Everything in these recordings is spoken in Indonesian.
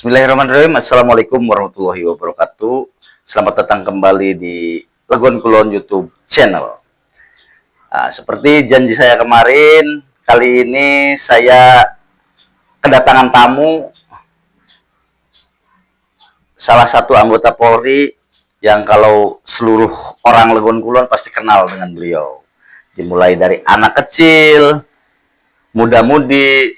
Bismillahirrahmanirrahim. Assalamualaikum warahmatullahi wabarakatuh. Selamat datang kembali di Legon Kulon YouTube channel. Seperti janji saya kemarin, kali ini saya kedatangan tamu, salah satu anggota Polri yang kalau seluruh orang Legon Kulon pasti kenal dengan beliau. Dimulai dari anak kecil, muda-mudi,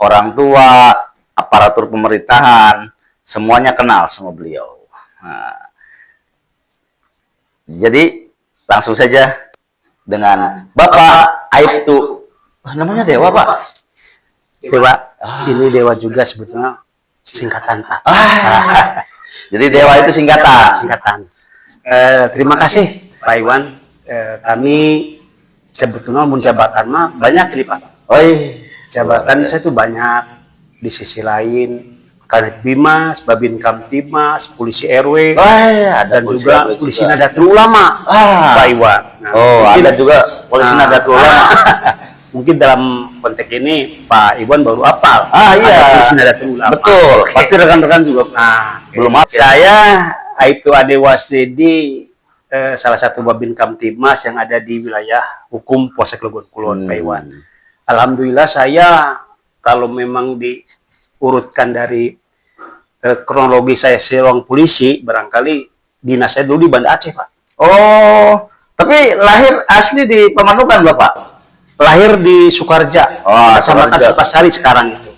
orang tua, aparatur pemerintahan, semuanya kenal sama beliau. Jadi langsung saja dengan Bapak Aibtu. Namanya Dewa, Pak? Dewa. Ini Dewa juga sebetulnya singkatan, Pak. Jadi Dewa itu singkatan. Terima kasih Pak Iwan. Kami sebetulnya jabatan mah banyak ini, Pak. Jabatan saya tuh banyak. Di sisi lain Kanit Bimas, Babin Kamtimas, polisi RW, dan juga polisi Nadatul Ulama, Pak Iwan. Ada juga polisi Nadatul Ulama. Mungkin dalam konteks ini Pak Iwan baru apal. Iya. Polisi Nadatul Ulama. Betul. Pasti rekan-rekan juga belum apal. Saya Aibtu Ade Wasdedi, salah satu Babin Kamtimas yang ada di wilayah hukum Polsek Legon Kulon, Pak Iwan. Alhamdulillah saya kalau memang diurutkan dari kronologi saya seorang polisi, barangkali dinas saya dulu di Banda Aceh, Pak. Tapi lahir asli di Pamanukan, Bapak? Lahir di Sukarja, Kecamatan Sukasari sekarang itu.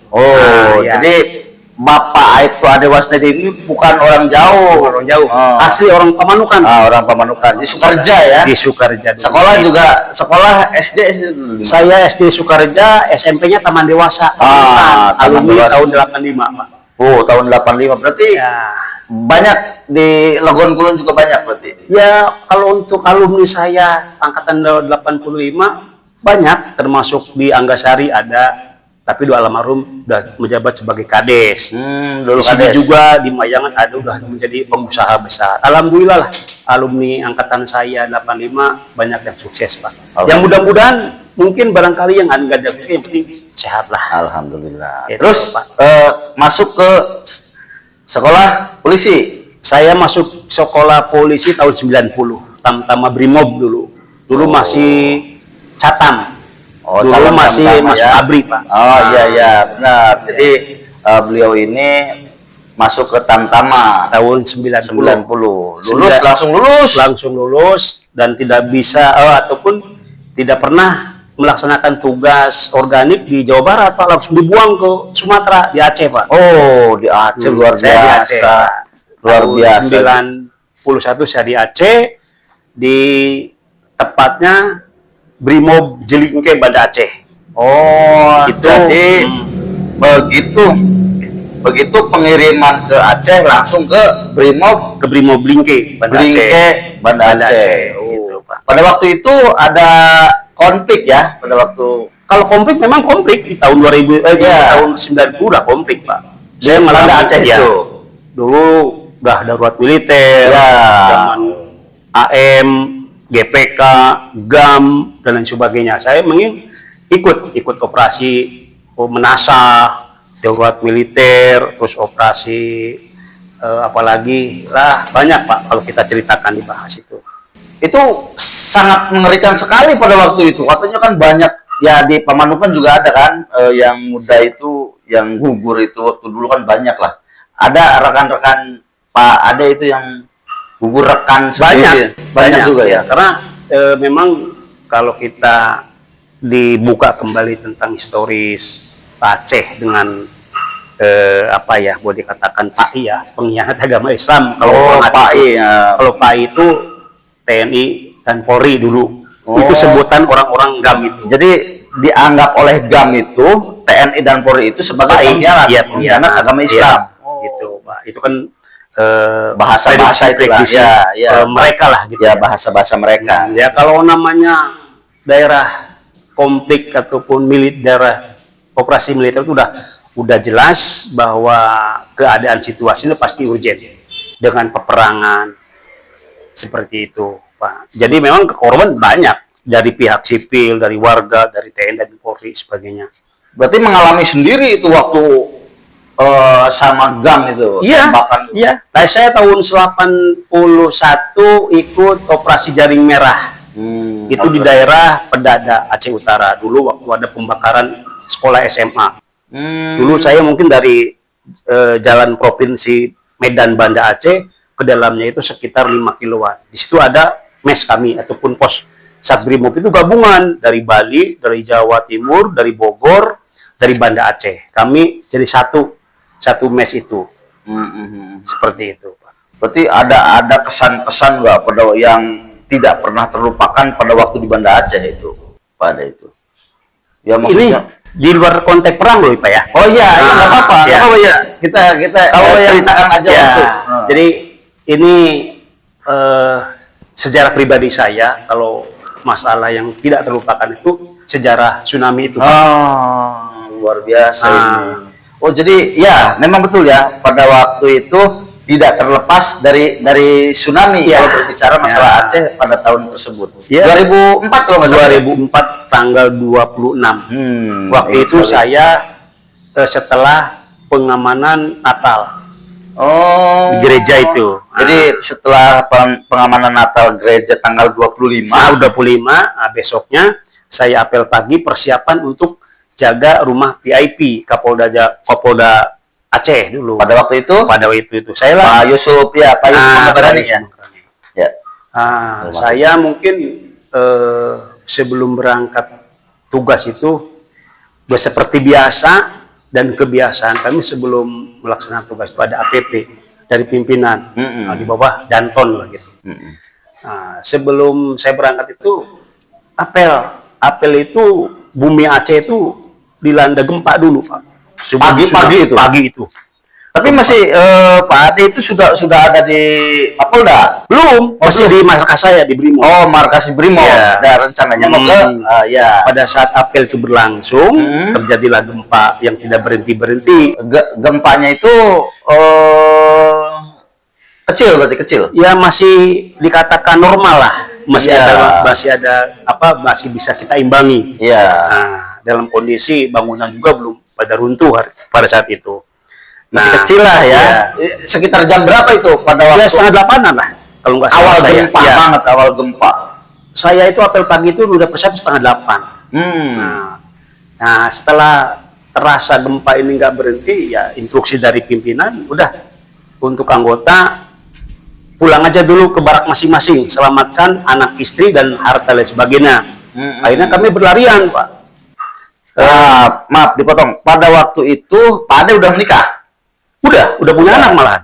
Jadi Bapak Aibtu Ade Wasdedi ini bukan orang jauh. Asli orang Pamanukan. Orang Pamanukan. Di Sukarja ya? Di Sukarja. Sekolah juga, sekolah SD dulu. Saya SD Sukarja, SMP-nya Taman Dewasa. Alumni tahun 85, Pak. Tahun 85. Berarti banyak di Legon Kulon juga banyak berarti? Ya, kalau untuk alumni saya angkatan 85 banyak, termasuk di Anggasari ada. Tapi dua almarhum udah menjabat sebagai kades. Dulu kades juga di Mayangan ada udah menjadi pengusaha besar. Alhamdulillah lah, alumni angkatan saya 85 banyak yang sukses, Pak. Yang mudah-mudahan mungkin barangkali yang enggak ada yang penting sehat lah. Alhamdulillah. Terus Pak, masuk ke sekolah polisi. Saya masuk sekolah polisi tahun 90, Tamtama Brimob dulu. Dulu masih Catam. Dulu masih Abri, Pak. Iya, benar. Jadi beliau ini masuk ke Tamtama tahun 90. Langsung lulus dan tidak bisa ataupun tidak pernah melaksanakan tugas organik di Jawa Barat, Pak. Langsung dibuang ke Sumatera, di Aceh, Pak. Di Aceh. Luar biasa. Luar biasa. 91 saya di Aceh, di tepatnya Brimob Jelingke, Banda Aceh. Itu jadi begitu pengiriman ke Aceh langsung ke Brimob Jelingke, Banda Aceh. Gitu, Pak. Pada waktu itu ada konflik ya, kalau konflik memang konflik di tahun 2000 tahun 90 udah konflik, Pak. Saya Banda Aceh itu. Dulu udah darurat militer, zaman AM, GPK, GAM, dan lain sebagainya. Saya ikut operasi menasah, darurat militer, terus operasi apalagi lah banyak, Pak, kalau kita ceritakan dibahas itu. Itu sangat mengerikan sekali pada waktu itu. Katanya kan banyak ya di Pamanukan juga ada kan yang muda itu yang gugur itu waktu dulu kan banyak lah. Ada rekan-rekan Pak Ade itu yang gugur rekan sendiri. Banyak juga ya. Karena memang kalau kita dibuka kembali tentang historis Aceh dengan boleh dikatakan PAI ya, pengkhianat agama Islam. Kalau PAI itu TNI dan Polri dulu. Itu sebutan orang-orang GAM itu. Jadi dianggap oleh GAM itu TNI dan Polri itu sebagai pengkhianat agama Islam. Gitu, Pak. Itu kan bahasa itu lah mereka lah gitu ya, bahasa mereka. Ya, kalau namanya daerah konflik ataupun daerah operasi militer itu udah jelas bahwa keadaan situasinya pasti urgent dengan peperangan seperti itu, Pak. Jadi memang korban banyak dari pihak sipil, dari warga, dari TNI dan Polri sebagainya. Berarti mengalami sendiri itu waktu sama gang itu. Iya, tembakan. iya. Nah, saya tahun 81 ikut operasi Jaring Merah. Itu di daerah Pedada, Aceh Utara. Dulu waktu ada pembakaran sekolah SMA. Dulu saya mungkin dari jalan provinsi Medan Banda Aceh ke dalamnya itu sekitar 5 kiloan. Di situ ada mes kami ataupun pos Satbrimob itu gabungan dari Bali, dari Jawa Timur, dari Bogor, dari Banda Aceh. Kami jadi satu mes itu. Seperti itu, Pak. Berarti ada kesan-kesan nggak pada yang tidak pernah terlupakan pada waktu di Banda Aceh itu, pada itu? Ya maksudnya di luar konteks perang loh, Pak ya. Oh iya, iya nggak apa-apa. Ya. Apa ya? Kita Kalau ceritakan aja ya, waktu. Jadi ini sejarah pribadi saya. Kalau masalah yang tidak terlupakan itu sejarah tsunami itu, Pak. Luar biasa ini. Oh jadi ya memang betul ya, pada waktu itu tidak terlepas dari tsunami Ya. kalau berbicara masalah Ya. Aceh pada tahun tersebut. Ya. 2004 kalau nggak salah. 2004 tanggal 26. Waktu ingat itu sekali. saya setelah pengamanan Natal Oh. di gereja itu. Jadi setelah pengamanan Natal gereja tanggal 25. 25, besoknya saya apel pagi persiapan untuk jaga rumah VIP Kapolda Aceh dulu. Pada waktu itu Pada itu saya lah. Pak Yusuf ya, Pak Yusuf Manggaberani ya. Ya. Saya mungkin sebelum berangkat tugas itu seperti biasa dan kebiasaan kami sebelum melaksanakan tugas itu ada APP dari pimpinan di bawah Danton lah gitu. Sebelum saya berangkat itu apel itu bumi Aceh itu dilanda gempa dulu, Pak. Pagi itu. Tapi masih Pak Ade itu sudah ada di Mapolda? Belum, masih di markas saya di Brimob. Oh, markas Brimob. Ya. Ada rencananya mau ke ya. Pada saat apel itu berlangsung, terjadilah gempa yang tidak berhenti. Gempanya itu kecil, berarti kecil. Ya masih dikatakan normal lah. Masih Ya. masih bisa kita imbangi. Iya. Dalam kondisi bangunan juga belum pada runtuh pada saat itu. Masih kecil lah ya. Sekitar jam berapa itu pada waktu? Ya 7:30-an lah kalau nggak Awal salah gempa saya. banget, awal gempa. Saya itu apel pagi itu udah persiapan 7:30. Nah, setelah terasa gempa ini nggak berhenti, ya instruksi dari pimpinan, udah untuk anggota pulang aja dulu ke barak masing-masing, selamatkan anak istri dan harta dan sebagainya. Akhirnya kami berlarian, Pak. Maaf dipotong. Pada waktu itu Pak Ade udah menikah? Udah punya anak malahan.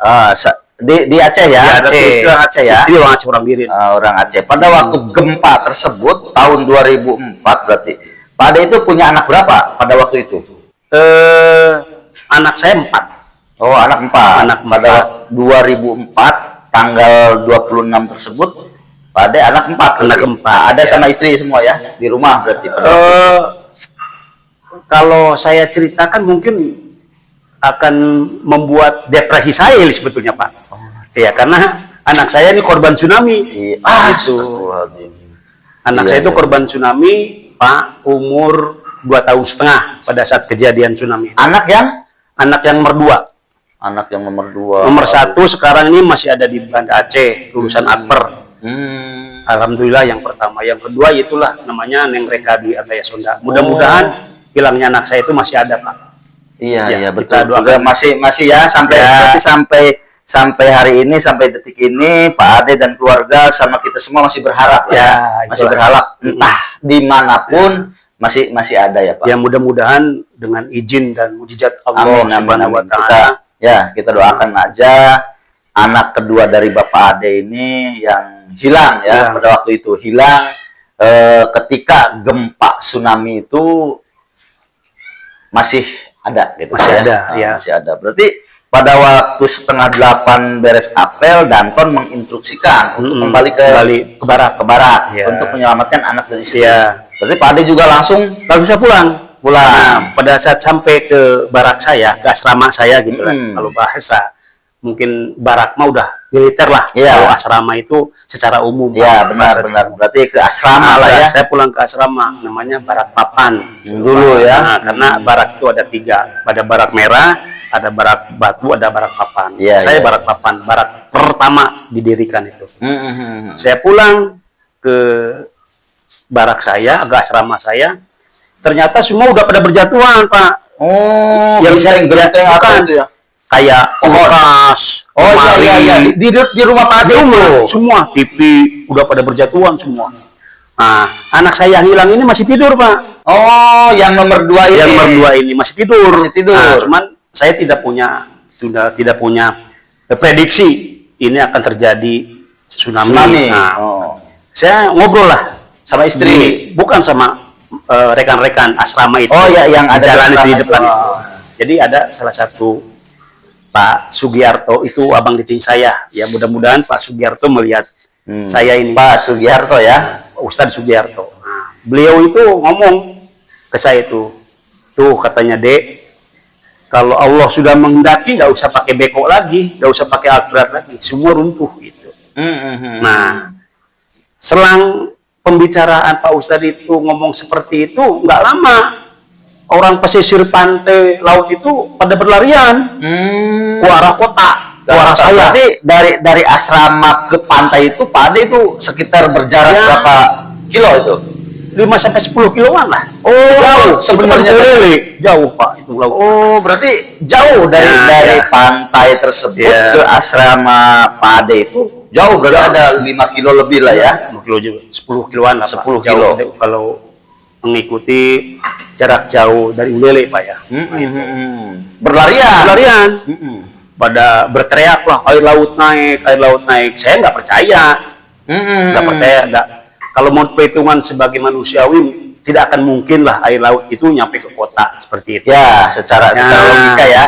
Di Aceh ya? Di Aceh. Istri orang Aceh ya? Istri orang Aceh, orang Birin. Orang Aceh. Pada waktu gempa tersebut tahun 2004 berarti. Pak Ade itu punya anak berapa pada waktu itu? Anak saya 4. Oh, anak 4. Anak pada 2004 tanggal 26 tersebut Pak Ade anak 4. Anak berarti. 4, Ada ya. sama istri semua ya di rumah berarti pada waktu itu. Kalau saya ceritakan mungkin akan membuat depresi saya sebetulnya, Pak. Ya, karena anak saya ini korban tsunami. Itu. Itu. Anak saya itu korban tsunami, Pak, umur 2,5 tahun pada saat kejadian tsunami. Anak yang nomor 2. Anak yang nomor 2. Nomor 1 sekarang ini masih ada di Banda Aceh, lulusan Akper. Alhamdulillah yang pertama. Yang kedua itulah namanya Neng Reka di Agaya Sonda. Mudah-mudahan hilangnya anak saya itu masih ada, Pak. Iya, kita betul. doakan. Masih ya sampai berarti sampai hari ini, sampai detik ini Pak Ade dan keluarga sama kita semua masih berharap ya. Masih itulah. berharap entah dimanapun masih ada ya Pak. Ya mudah-mudahan dengan izin dan mujizat Allah Subhanahu wa taala. Kita doakan aja anak kedua dari Bapak Ade ini yang hilang ya pada waktu itu hilang ketika gempa tsunami itu masih ada gitu. Masih ada, ya. Masih ada. Berarti pada waktu 7:30 beres apel, Danton menginstruksikan untuk kembali ke barat Ya. untuk menyelamatkan anak dan istri. Ya. Berarti Pak Ade juga langsung Bisa pulang. pulang. Pada saat sampai ke barak saya, ke asrama saya gitu lah. Kalau bahasa mungkin barak mah udah militer lah. Iya. Kalau asrama itu secara umum. Ya, benar. Berarti ke asrama lah ya. Saya pulang ke asrama, namanya Barak Papan. Dulu ya. Karena barak itu ada 3. Pada barak merah, ada barak batu, ada barak papan. Iya, Saya iya. barak papan, barak pertama didirikan itu. Hmm. Saya pulang ke barak saya, agak asrama saya, ternyata semua udah pada berjatuhan, Pak. Oh, Yang saya genteng apa bukan. itu ya? Kayak kulkas, Oh iya iya iya, di rumah Pak Ade itu. semua TV udah pada berjatuhan semua. Nah, anak saya yang hilang ini masih tidur, Pak. Oh, yang nomor 2 ini. Yang nomor 2 ini masih tidur. Masih tidur. Nah, cuman saya sudah tidak punya prediksi ini akan terjadi tsunami. Tsunami. Nah, Oh. saya ngobrol lah Sama istri. bukan sama rekan-rekan asrama itu. Oh ya, yang ada jalan di di asrama depan itu. itu. Jadi ada salah satu Pak Sugiarto, itu abang diting saya. Ya mudah-mudahan Pak Sugiarto melihat saya ini. Pak Sugiarto ya. Ustadz Sugiarto. Nah, beliau itu ngomong ke saya tuh katanya, Dek, kalau Allah sudah menghendaki nggak usah pakai beko lagi, nggak usah pakai alat berat lagi, semua runtuh gitu. Nah, selang pembicaraan Pak Ustadz itu ngomong seperti itu, nggak lama orang pesisir pantai laut itu pada berlarian ke arah kota, ke arah saya. Berarti dari asrama ke pantai itu Pak Ade itu sekitar berjarak Ya. berapa kilo itu? 5-10 kiloan lah. Oh, Jauh, sebenarnya jauh Pak itu laut. Oh, berarti jauh dari Ya. pantai tersebut Ya. ke asrama Pak Ade itu jauh, berarti ada 5 kilo lebih lah ya. 10 kilo juga, 10 kiloan lah, Pak. 10 Jauh kilo. kalau mengikuti jarak jauh dari Ulele, Pak ya. Berlarian. Berlarian, Mm-mm. pada berteriak lah, air laut naik, air laut naik. Saya nggak percaya, nggak percaya. Kalau mau perhitungan sebagai manusiawi, tidak akan mungkin lah air laut itu nyampe ke kota seperti itu. Ya, secara logika ya.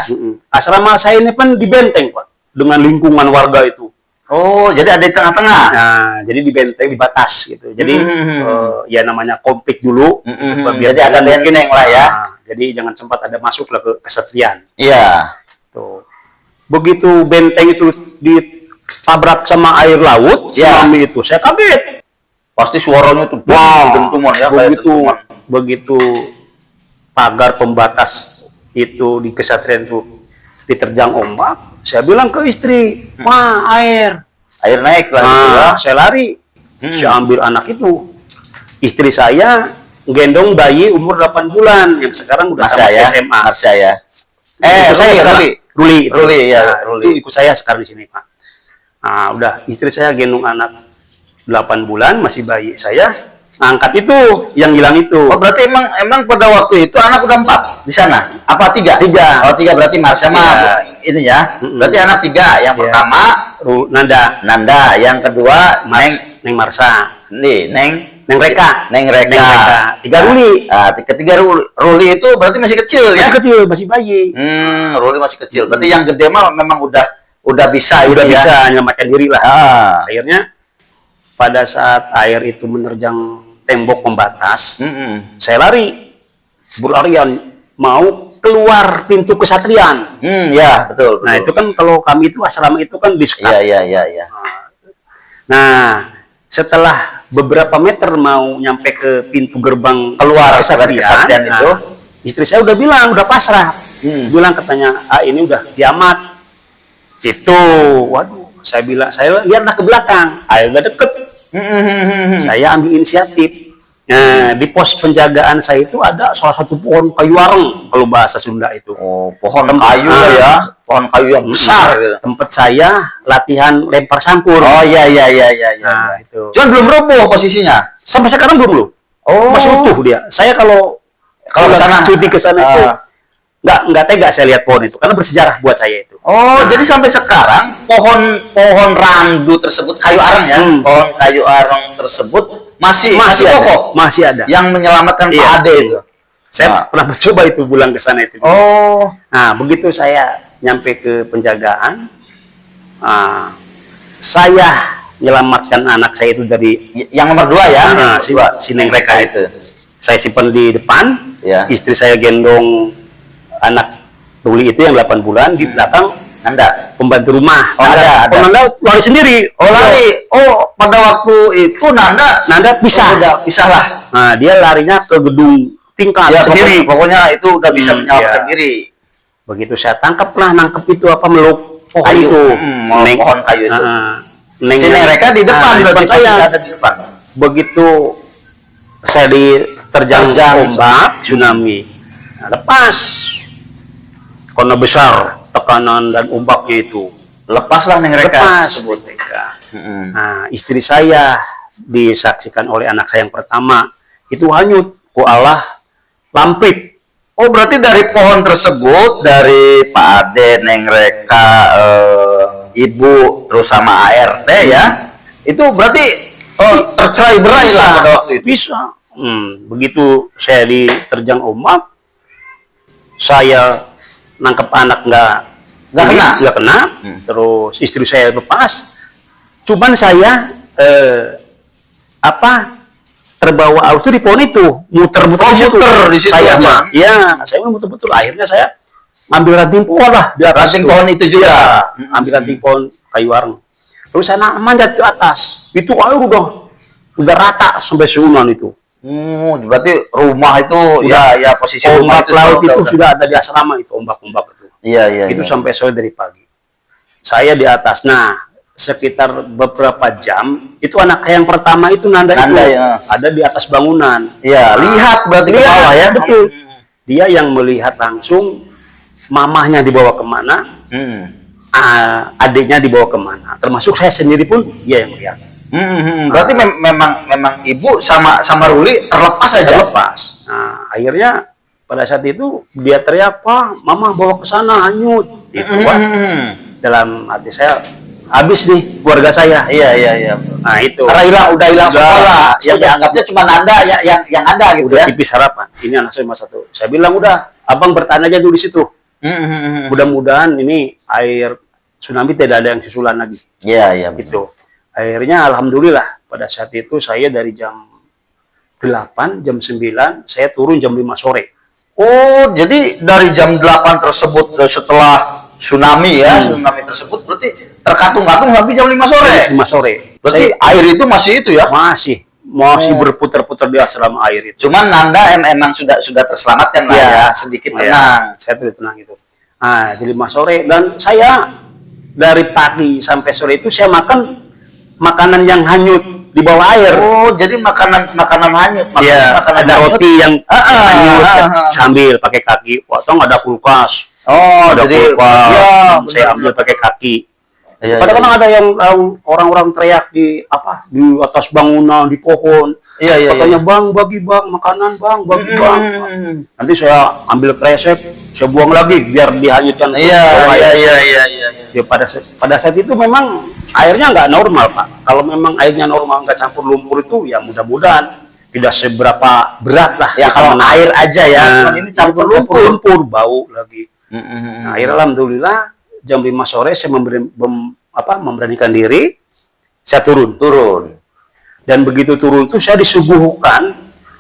Asrama saya ini kan di benteng, Pak, dengan lingkungan warga itu. Oh, jadi ada di tengah-tengah. Nah, jadi di benteng, di batas gitu. Jadi ya namanya konflik dulu. Jadi ada benteng lah ya. Nah, jadi jangan sempat ada masuk lah ke kesetrian. Iya. Tuh. Begitu benteng itu ditabrak sama air laut, Ya. tsunami itu, saya kaget. Pasti suaranya tuh dentuman ya, kayak dentuman. Begitu pagar pembatas itu di kesatrian itu diterjang ombak, saya bilang ke istri, "Ma, air." Air naik lah gitu ya. Nah, saya lari, saya ambil anak itu. Istri saya gendong bayi umur 8 bulan yang sekarang udah tamat SMA. Marsha ya. Ikut saya sekarang. Ruli ya, Nah, Ruli. itu ikut saya sekarang di sini, Pak. Nah, udah istri saya gendong anak 8 bulan masih bayi saya, angkat itu yang hilang itu. Oh, berarti emang pada waktu itu anak udah 4 di sana? Apa 3? 3. Oh, 3 berarti Marsha mah Iya. ini ya. Berarti anak 3. Yang pertama Nanda, yang kedua Neng Marsha, Neng Reka. Neng Reka. 3 Ruli. Ketiga Ruli itu berarti masih kecil ya? Masih kecil, masih bayi. Ruli masih kecil. Berarti yang gede mah memang udah bisa Udah ini ya? bisa menyelamatkan diri lah. Akhirnya Pada saat air itu menerjang tembok pembatas, saya lari, berlarian mau keluar pintu kesatrian. Ya betul. Nah itu kan kalau kami itu asrama itu kan di sekat. Iya. Nah setelah beberapa meter mau nyampe ke pintu gerbang Keluar kesatrian itu, istri saya udah bilang, udah pasrah, bilang katanya, ini udah kiamat. Itu, waduh, saya bilang, saya lihatlah ke belakang, air udah deket. Saya ambil inisiatif. Nah, di pos penjagaan saya itu ada salah satu pohon kayu areng, kalau bahasa Sunda itu. Oh, pohon kayu ya, pohon kayu yang besar. Gitu. Tempat saya latihan lempar sangkur. Oh iya. Nah, itu. Cuman belum roboh posisinya. Sampai sekarang belum loh. Oh. Masih utuh dia. Saya kalau kesana, cuti ke sana itu nggak tega saya lihat pohon itu karena bersejarah buat saya itu. Oh, jadi sampai sekarang pohon randu tersebut, kayu areng ya, pohon kayu areng tersebut masih kokoh, masih ada. Yang menyelamatkan Pak Ade itu. Saya pernah mencoba itu pulang ke sana itu. Oh. Nah, begitu saya nyampe ke penjagaan, saya menyelamatkan anak saya itu dari yang nomor 2 ya, si Neng Reka itu. Saya simpan di depan, ya. Istri saya gendong anak Ruli itu yang 8 bulan, di belakang Nanda, pembantu rumah. Oh, ada. Nanda lari sendiri. Oh, lari. Oh, pada waktu itu Nanda pisah. Udah pisah lah. Nah, dia larinya ke gedung tingkat Ya, sendiri. pokoknya itu udah bisa menyelamatkan diri. Begitu saya nangkep itu apa meluk pohon Kayu. itu, Pohon kayu itu. Si nengnya- mereka di depan, di berarti depan saya. ada di depan. Begitu saya diterjang ombak tsunami, nah, lepas karena besar tekanan dan ombaknya itu, Lepaslah neng mereka. lepas mereka. Nah, istri saya disaksikan oleh anak saya yang pertama itu hanyut, ku Allah lampit. Oh, berarti dari pohon tersebut, dari Pak Ade, Neng Reka, Ibu, terus sama ART ya, itu berarti tercerai berai lah pada waktu itu. Bisa. Begitu saya diterjang ombak, saya nangkep anak nggak kena, terus istri saya lepas. Cuman saya terbawa arus itu di pohon itu, muter-muter di situ saya aja. mah. Ya, saya muter-muter. Akhirnya saya ambil ranting pohon lah di atas. Ranting pohon itu juga. Ya, ambil ranting pohon kayu areng. Terus saya manjat ke atas. Itu air udah rata sampai seunan itu. Berarti rumah itu ya posisi rumah Ombak laut itu sudah ada di asrama itu, ombak-ombak itu. Iya. Itu sampai sore dari pagi. Saya di atas. Nah, sekitar beberapa jam itu anak yang pertama itu Nanda itu ya. ada di atas bangunan. Iya, lihat berarti ke bawah ya. Betul. Dia yang melihat langsung mamahnya dibawa kemana, adiknya dibawa kemana. Termasuk saya sendiri pun dia yang melihat. Berarti memang ibu sama Ruli terlepas aja. Terlepas. Nah, akhirnya pada saat itu dia teriak, "Pak, mama bawa ke sana hanyut." Itu dalam hati saya, habis nih keluarga saya. Iya. Nah, itu. Karena udah hilang sekolah. Yang dianggapnya cuma Anda yang ada gitu udah ya. tipis harapan. Ini anak saya cuma satu. Saya bilang udah, abang bertahan aja dulu di situ. Mudah-mudahan ini air tsunami tidak ada yang susulan lagi. Iya. Gitu. Akhirnya alhamdulillah pada saat itu saya dari jam 8, jam 9, saya turun jam 5 sore. Oh, jadi dari jam 8 tersebut setelah tsunami ya, tsunami tersebut berarti terkatung-katung sampai jam 5 sore. 5 sore. Berarti air itu masih itu ya? Masih berputar-putar di asrama air itu. Cuman Nanda emang sudah terselamatkan lah ya, sedikit tenang. Saya tuh tenang itu. Nah, jadi 5 sore dan saya dari pagi sampai sore itu saya makan makanan yang hanyut di bawah air. Oh, jadi makanan hanyut. Iya, makanan ada hanyut. roti yang hanyut sambil pakai kaki. Potong ada kulkas. Oh, Ada jadi kulkas. ya, Saya ambil pakai kaki. Iya, Kadang-kadang ada yang orang-orang teriak di atas bangunan, di pohon. Iya. Katanya, "Bang, bagi bang makanan, bang, bagi bang." Nanti saya ambil kresek, saya buang lagi biar dihanyutkan. Iya. Ya, pada saat itu memang airnya nggak normal, Pak. Kalau memang airnya normal nggak campur lumpur itu, ya mudah-mudahan tidak seberapa berat lah. Ya kalau air aja ya, cuman ini campur lumpur. Bau lagi. Nah, akhirnya alhamdulillah jam 5 sore saya memberanikan diri, saya turun. Dan begitu turun itu saya disuguhkan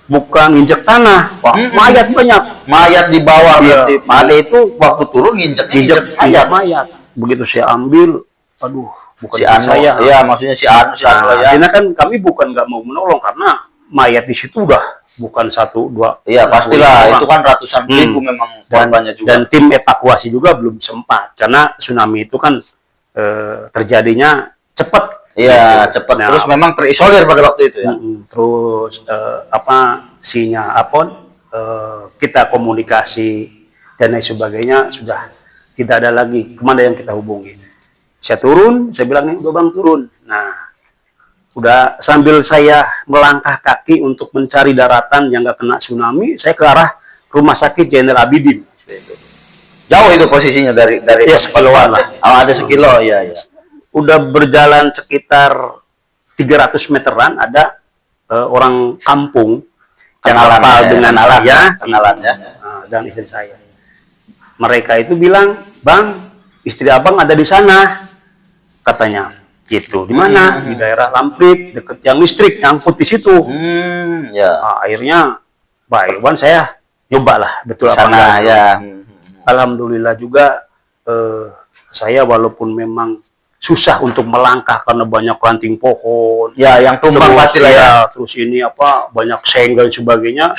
bukan injek tanah, mayat banyak. Mayat di bawah berarti. Iya. Pada itu waktu turun injek mayat. Begitu saya ambil, aduh, bukan si Anu, saya. ya maksudnya si Anu lah ya. Karena kan kami bukan nggak mau menolong karena mayat di situ udah bukan 1, 2. Iya pastilah, itu kan ratusan ribu memang korbannya juga. Dan tim evakuasi juga belum sempat karena tsunami itu kan terjadinya cepat. Iya cepat. Nah, terus memang terisolir pada waktu itu ya. Terus kita komunikasi dan lain sebagainya sudah tidak ada lagi kemana yang kita hubungi. Saya turun, saya bilang nih, "Bang, turun." Nah, udah sambil saya melangkah kaki untuk mencari daratan yang nggak kena tsunami, saya ke arah Rumah Sakit Jenderal Abidin. Jauh itu posisinya dari ya, sekiloan lah. Oh, ada sekilo, ya. Udah berjalan sekitar 300 meteran, ada orang kampung yang hafal dengan saya, kenalannya, dan istri saya. Mereka itu bilang, "Bang, istri abang ada di sana," katanya. Gitu. Di mana? Di daerah Lamprit, deket yang listrik, nyangkut di situ. Ya. Nah, akhirnya, Pak Iwan, saya nyobalah betul apa sana ya. Alhamdulillah juga saya walaupun memang susah untuk melangkah karena banyak ranting pohon. Ya, yang tumbang pastilah ya. Terus ini banyak seng dan sebagainya.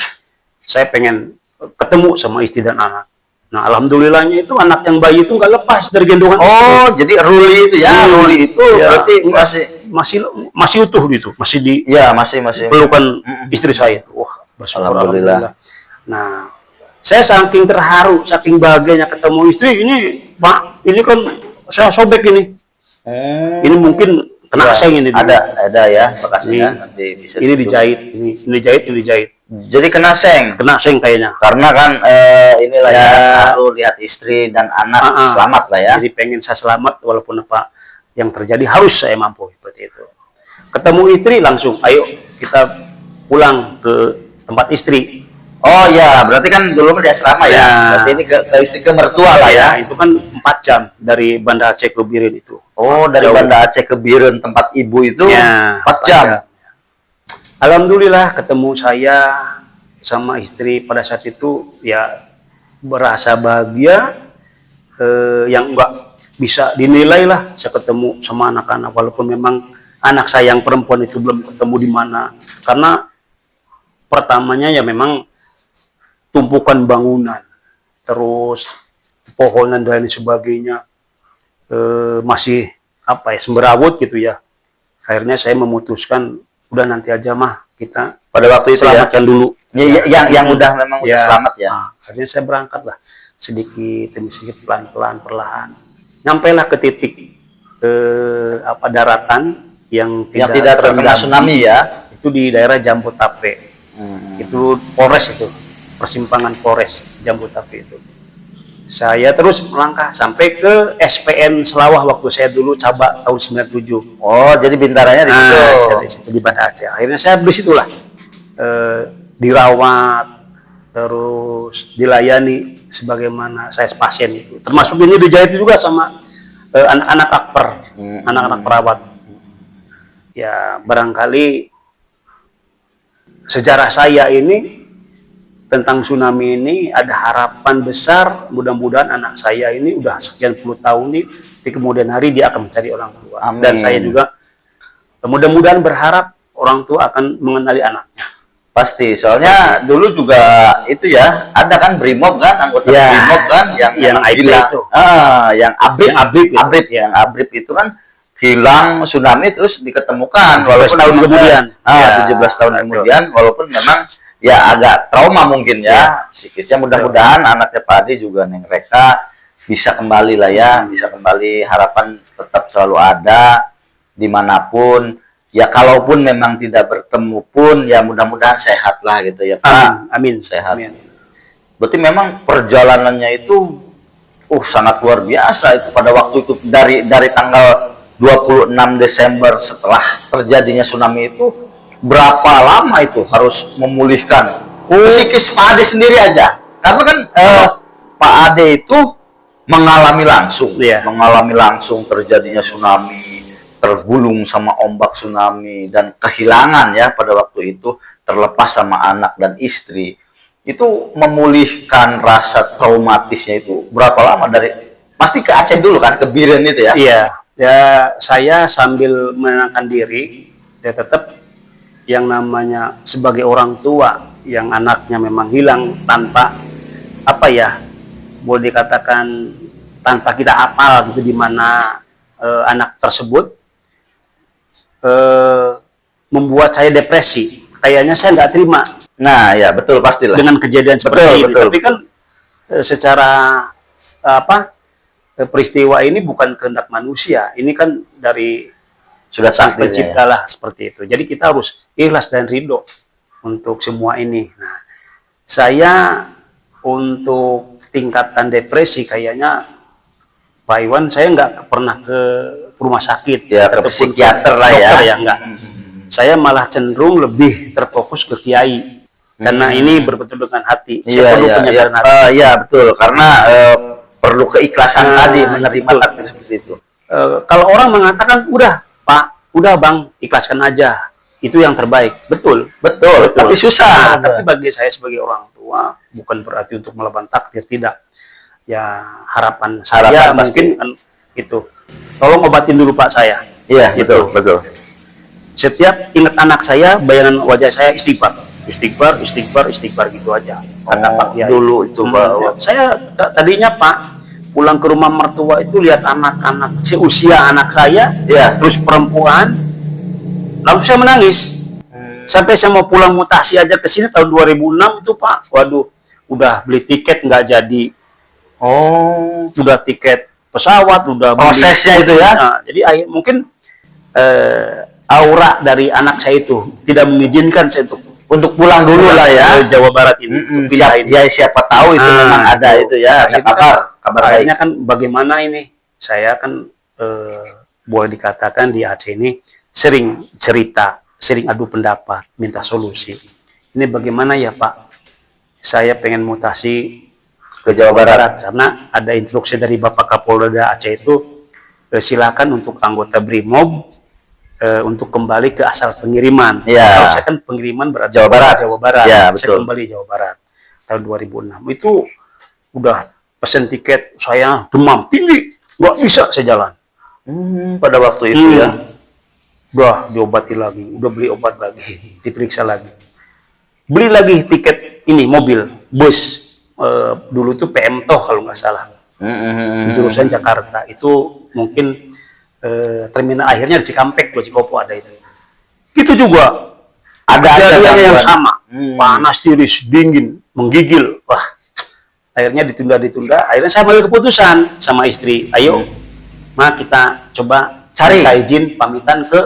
Saya pengen ketemu sama istri dan anak. Nah, alhamdulillahnya itu anak yang bayi itu nggak lepas dari gendongan istri. Oh, jadi Ruli itu ya, Ruli itu Ya, berarti masih utuh gitu, masih di ya masih pelukan istri saya. Wah, bersyukur Alhamdulillah. Nah, saya saking terharu, saking bahagianya ketemu istri ini, Pak, ini kan saya sobek ini. Ini mungkin kena Ya, seng ini. ada ya bekasnya, Ini, nanti bisa ini ditunjuk. dijahit, ini dijahit, ini dijahit. Jadi kena seng. Kena seng kayaknya. Karena kan inilah ya, Ya. harus lihat istri dan anak selamat lah ya. Jadi pengen saya selamat walaupun apa yang terjadi harus saya mampu seperti itu. Ketemu istri langsung, ayo kita pulang ke tempat istri. Oh ya, berarti kan dulu di asrama ya. Ya. Berarti ini ke istri ke mertua lah ya. Itu kan 4 jam dari Banda Aceh ke Biren itu. Oh, dari Jauh. Banda Aceh ke Biren tempat ibu itu Ya, 4 jam. Alhamdulillah ketemu saya sama istri pada saat itu ya berasa bahagia yang enggak bisa dinilai lah. Saya ketemu sama anak-anak walaupun memang anak saya yang perempuan itu belum ketemu di mana, karena pertamanya ya memang tumpukan bangunan, terus pohonan dan lain sebagainya masih apa ya, semberawut gitu ya. Akhirnya saya memutuskan udah nanti aja mah kita Pada waktu itu ya. selamatkan dulu. Yang udah memang udah selamat ya. Nah, akhirnya saya berangkat lah sedikit demi sedikit, pelan-pelan, perlahan. Nyampailah ke titik daratan yang tidak terkena tsunami ya. Itu di daerah Jambutape. Itu Polres itu, persimpangan Polres Jambutape itu. Saya terus melangkah sampai ke SPN Selawah waktu saya dulu cabak tahun 97. Oh, jadi bintaranya di situ. Saya di situ di Banda Aceh. Akhirnya saya di situlah dirawat, terus dilayani sebagaimana saya pasien itu. Termasuk ini dijahit juga sama anak-anak akper, anak-anak perawat. Ya, barangkali sejarah saya ini tentang tsunami ini ada harapan besar, mudah-mudahan anak saya ini udah sekian puluh tahun nih di kemudian hari dia akan mencari orang tua. Amin. Dan saya juga mudah-mudahan berharap orang tua akan mengenali anaknya. Pasti, soalnya dulu juga itu ya, ada kan Brimob kan, anggota Ya, Brimob kan yang IP hilang. itu. Yang Abrib, Ya. yang Abrib itu kan hilang tsunami terus diketemukan 17 tahun kemudian. Ya, 17 tahun betul. kemudian, walaupun memang ya agak trauma mungkin ya, psikisnya. Mudah-mudahan anaknya Pak Ade juga Neng Reka bisa kembali lah ya, bisa kembali, harapan tetap selalu ada dimanapun. Ya kalaupun memang tidak bertemu pun ya mudah-mudahan sehat lah gitu ya Pak. Amin. Sehat. Amin. Berarti memang perjalanannya itu sangat luar biasa itu pada waktu itu, dari tanggal 26 Desember setelah terjadinya tsunami itu berapa lama itu harus memulihkan psikis Pak Ade sendiri aja, karena kan Pak Ade itu mengalami langsung terjadinya tsunami, tergulung sama ombak tsunami dan kehilangan ya pada waktu itu, terlepas sama anak dan istri. Itu memulihkan rasa traumatisnya itu berapa lama? Pasti ke Aceh dulu kan, ke Biren itu ya? Iya, ya saya sambil menenangkan diri, ya tetap yang namanya sebagai orang tua yang anaknya memang hilang tanpa apa ya, boleh dikatakan tanpa kita apal gitu di mana anak tersebut membuat saya depresi. Kayaknya saya nggak terima. Nah, ya betul, pastilah. Dengan kejadian seperti ini. Betul. Tapi kan secara peristiwa ini bukan kehendak manusia. Ini kan dari sudah Sang takdirnya, Pencipta lah seperti itu. Jadi kita harus ikhlas dan ridho untuk semua ini. Nah, saya untuk tingkatan depresi kayaknya Pak Iwan, saya nggak pernah ke rumah sakit ya, ke psikiater lah ya. Enggak. Saya malah cenderung lebih terfokus ke kiai karena ini berbentuk dengan hati. Saya perlu penyadaran hati. Iya betul, karena perlu keikhlasan tadi menerima takdir seperti itu. Kalau orang mengatakan udah Pak, udah Bang, ikhlaskan aja, itu yang terbaik. Betul. Tapi susah. Tapi bagi saya sebagai orang tua bukan berarti untuk melawan takdir, tidak. Ya harapan saya mungkin itu. Tolong obatin dulu Pak saya. Iya, betul. Setiap ingat anak saya, bayangan wajah saya istighfar. istighfar, istighfar, istighfar gitu aja. Kata Pak Kiai. Dulu itu Pak. Saya tadinya Pak pulang ke rumah mertua itu lihat anak-anak seusia anak saya, Ya. terus perempuan, lalu saya menangis. Sampai saya mau pulang mutasi aja ke sini tahun 2006 itu Pak, waduh, udah beli tiket nggak jadi, udah tiket pesawat, udah beli, Prosesnya itu ya. Nah, jadi mungkin aura dari anak saya itu tidak mengizinkan saya Untuk pulang dulu lah ya. ke Jawa Barat ini. Siapa tahu itu memang ada itu ya, ada kabar baik. Akhirnya kan bagaimana ini? Saya kan boleh dikatakan di Aceh ini sering cerita, sering adu pendapat, minta solusi. Ini bagaimana ya Pak? Saya pengen mutasi Ke Jawa Barat. karena ada instruksi dari Bapak Kapolda Aceh itu, silakan untuk anggota BRIMOB untuk kembali ke asal pengiriman. Ya. Kalau saya kan pengiriman berada Jawa Barat. Jawa Barat. Ya, Saya betul. kembali Jawa Barat tahun 2006. Itu udah pesen tiket, saya demam tinggi, nggak bisa saya jalan. Pada waktu itu ya. Udah diobati lagi, udah beli obat lagi, diperiksa lagi. Beli lagi tiket ini mobil, bus. Dulu itu PM Toh kalau nggak salah. Jurusan Jakarta itu mungkin terminal akhirnya di Cikampek, di Cikopo ada itu. Itu juga Ada kejadian yang gangguan. sama, panas tiris, dingin, menggigil. Wah, akhirnya ditunda. Akhirnya saya ambil keputusan sama istri, ayo, Ma kita coba Cari. minta izin pamitan ke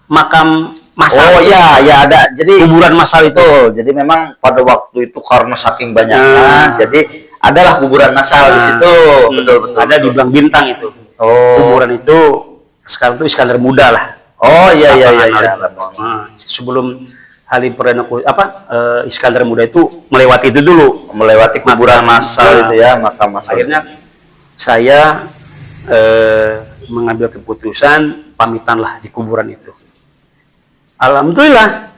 makam masal. Oh iya, ya ada. Jadi Kuburan masal itu. Jadi memang pada waktu itu karena saking banyaknya, jadi adalah kuburan massal di situ. Betul. Ada di Belang Bintang itu. Kuburan itu sekarang itu Iskandar Muda lah. Oh iya. Nah, sebelum Halim Perdana Iskandar Muda itu melewati itu dulu, Melewati kuburan massal itu ya, makam massal. Akhirnya saya mengambil keputusan pamitanlah di kuburan itu. Alhamdulillah,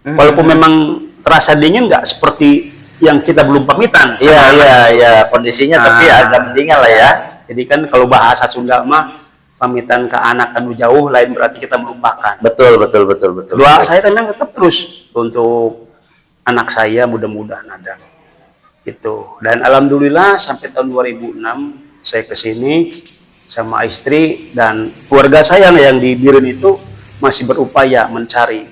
walaupun memang terasa dingin, nggak seperti yang kita belum pamitan. Iya, kondisinya tapi agak mendingan lah ya. Jadi kan kalau bahasa Sunda mah pamitan ke anak anu jauh lain berarti kita melupakan. Betul. Doa saya memang tetap terus untuk anak saya, mudah-mudahan ada. Gitu. Dan alhamdulillah sampai tahun 2006 saya ke sini sama istri dan keluarga saya yang di Biren itu masih berupaya mencari,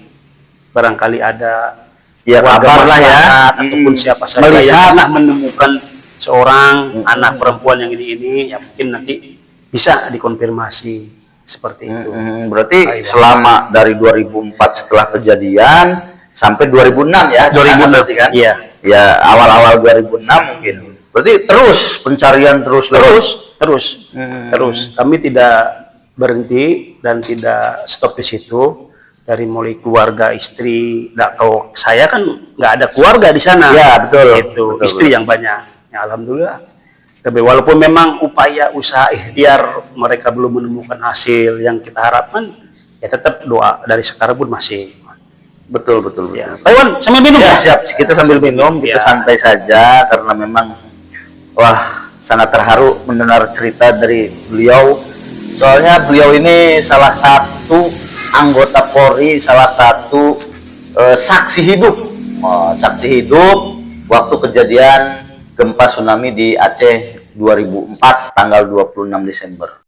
barangkali ada kabar lah ya, ataupun siapa saja yang pernah menemukan seorang anak perempuan yang ini ya mungkin nanti bisa dikonfirmasi seperti itu. Berarti selama dari 2004 setelah kejadian sampai 2006 ya, 2006 berarti kan? Iya. Ya awal-awal 2006 mungkin. Berarti terus pencarian terus. Kami tidak berhenti dan tidak stop di situ. Dari mulai keluarga, istri, kalau saya kan nggak ada keluarga di sana. Ya betul. Itu istri yang banyak. Ya, alhamdulillah. Tapi walaupun memang upaya usaha ikhtiar mereka belum menemukan hasil yang kita harapkan, ya tetap doa dari sekarang pun masih. Betul. Ya. Pak Iwan, sambil minum ya? Siap. Kita sambil minum, kita santai saja karena memang sangat terharu mendengar cerita dari beliau. Soalnya beliau ini salah satu anggota Polri, salah satu saksi hidup. Saksi hidup waktu kejadian gempa tsunami di Aceh 2004 tanggal 26 Desember.